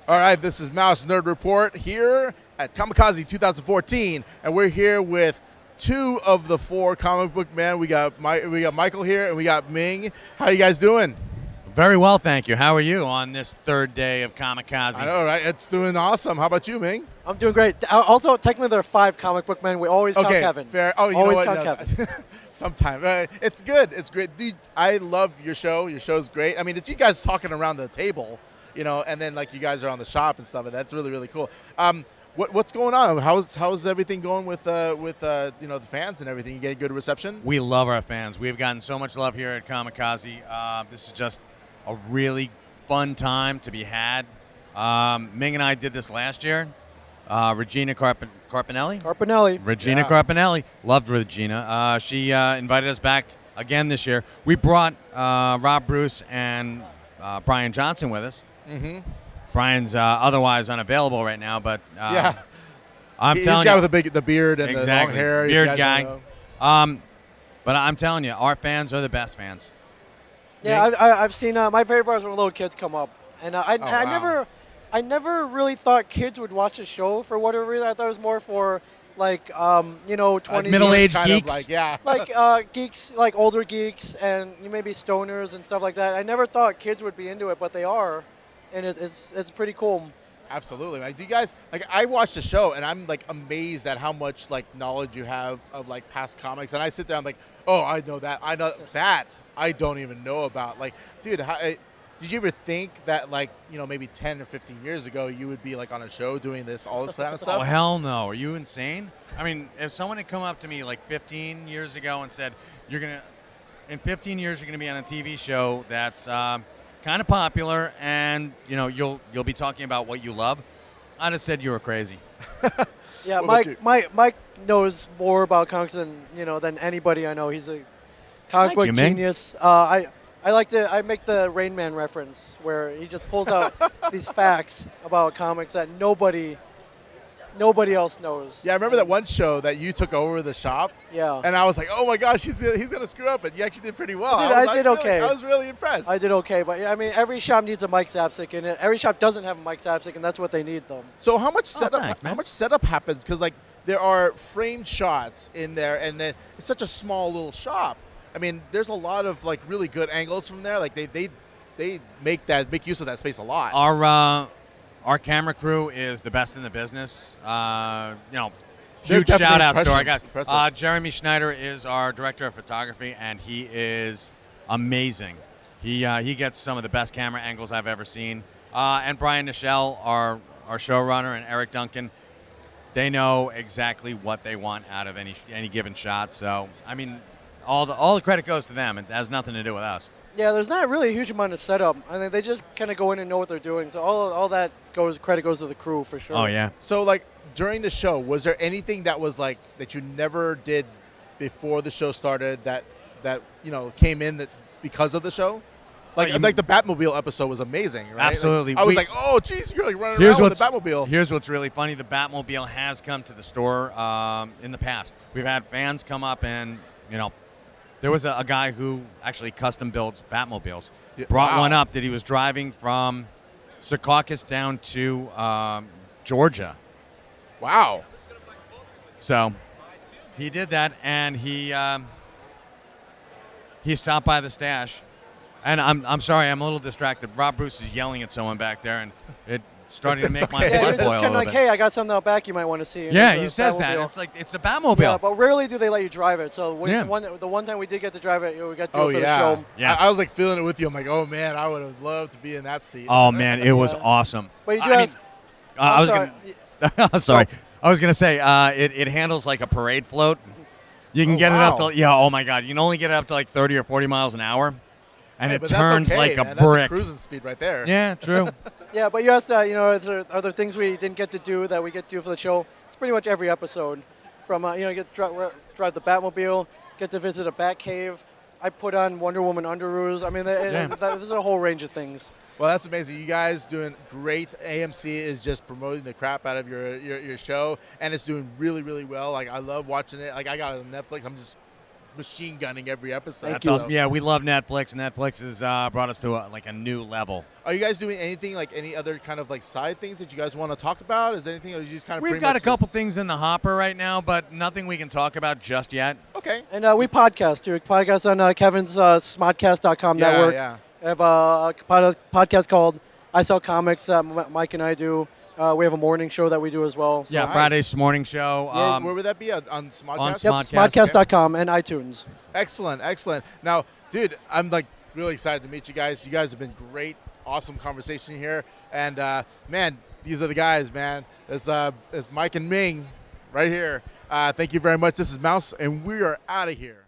All right, this is Mouse Nerd Report here at Comikaze 2014, and we're here with two of the four comic book men. We got Michael here, and we got Ming. How you guys doing? Very well, thank you. How are you on this third day of Comikaze? I know, right? It's doing awesome. How about you, Ming? I'm doing great. Also, technically, there are 5 comic book men. We always count Kevin. Fair. Oh, you always know what? count Kevin. Sometime. It's good. It's great. Dude, I love your show. Your show's great. I mean, it's you guys talking around the table, you know, and then like you guys are on the shop and stuff, and that's really, really cool. What's going on? How's everything going with the fans and everything? You get good reception? We love our fans. We've gotten so much love here at Comikaze. This is just a really fun time to be had. Ming and I did this last year. Regina Carpinelli. Regina Carpinelli. Loved Regina. She invited us back again this year. We brought Rob Bruce and Brian Johnson with us. Mm-hmm. Brian's otherwise unavailable right now, but I'm telling you, he's the guy with the beard and exactly, the long hair. Beard guy. But I'm telling you, our fans are the best fans. Yeah, I've seen my favorite part is when little kids come up, and I never really thought kids would watch the show for whatever reason. I thought it was more for like 20 middle-aged geeks, like geeks, like older geeks, and maybe stoners and stuff like that. I never thought kids would be into it, but they are, and it's pretty cool. Absolutely. Like, do you guys I watch the show and I'm like amazed at how much like knowledge you have of like past comics, and I sit there, I'm like, oh, I know that, I don't even know about. Like, dude, did you ever think that, like, maybe 10 or 15 years ago, you would be, like, on a show doing all this kind of stuff? Oh, hell no. Are you insane? I mean, if someone had come up to me, like, 15 years ago and said, in 15 years, you're going to be on a TV show that's kind of popular and, you'll be talking about what you love, I'd have said you were crazy. Yeah, Mike knows more about comics than anybody I know. He's a comic book genius. I make the Rain Man reference where he just pulls out these facts about comics that nobody else knows. Yeah, I remember that one show that you took over the shop. Yeah. And I was like, oh my gosh, he's gonna screw up, but you actually did pretty well. I did okay. I was really impressed. I did okay, but I mean, every shop needs a Mike Zapsik in it. Every shop doesn't have a Mike Zapsik, and that's what they need, though. So how much setup? How much setup happens? Because like there are framed shots in there, and then it's such a small little shop. I mean, there's a lot of like really good angles from there. Like they make use of that space a lot. Our camera crew is the best in the business. Huge shout out to our guys. Jeremy Schneider is our director of photography, and he is amazing. He gets some of the best camera angles I've ever seen. And Brian Nichelle, our showrunner, and Eric Duncan, they know exactly what they want out of any given shot. So I mean, all the credit goes to them. It has nothing to do with us. Yeah, there's not really a huge amount of setup. I mean, they just kind of go in and know what they're doing. So all that credit goes to the crew for sure. Oh yeah. So like during the show, was there anything that was like that you never did before the show started that came in that because of the show? Like the Batmobile episode was amazing, right? Absolutely. Like, I was like, oh, geez, you're like running around with the Batmobile. Here's what's really funny: the Batmobile has come to the store in the past. We've had fans come up and there was a guy who actually custom builds Batmobiles. Brought one up that he was driving from Secaucus down to Georgia. Wow. So he did that, and he stopped by the stash. And I'm sorry, I'm a little distracted. Rob Bruce is yelling at someone back there, and it starting to make my blood boil. It's kind of like, hey, I got something out back you might want to see. Yeah, he says that. It's like it's a Batmobile. Yeah, but rarely do they let you drive it. So the one time we did get to drive it, we got to do it for the show. Yeah, I was like feeling it with you. I'm like, oh man, I would have loved to be in that seat. Oh man, it was awesome. But you do sorry. I was gonna say it handles like a parade float. You can get it up to oh my god, you can only get it up to like 30 or 40 miles an hour. And it turns like a brick. That's a cruising speed right there. Yeah, true. Yeah, but you asked, are there things we didn't get to do that we get to do for the show? It's pretty much every episode. From, get to drive the Batmobile, get to visit a Batcave. I put on Wonder Woman underoos. I mean, there's a whole range of things. Well, that's amazing. You guys doing great. AMC is just promoting the crap out of your show, and it's doing really, really well. Like, I love watching it. Like, I got it on Netflix. I'm just machine gunning every episode. That's awesome. Yeah, we love Netflix. Netflix has brought us to a new level. Are you guys doing anything like any other kind of like side things that you guys want to talk about? Is there anything, or you just kind of We've got a couple things in the hopper right now, but nothing we can talk about just yet. Okay. And we podcast too. We podcast on Kevin's smodcast.com network. Yeah. I have a podcast called I Sell Comics that Mike and I do. We have a morning show that we do as well. So. Yeah, nice. Friday's morning show. Where would that be? On Smodcast? On Smodcast. Yep, Smodcast.com and iTunes. Excellent, excellent. Now, dude, I'm like really excited to meet you guys. You guys have been great, awesome conversation here. And, man, these are the guys, man. It's Mike and Ming right here. Thank you very much. This is Mouse, and we are out of here.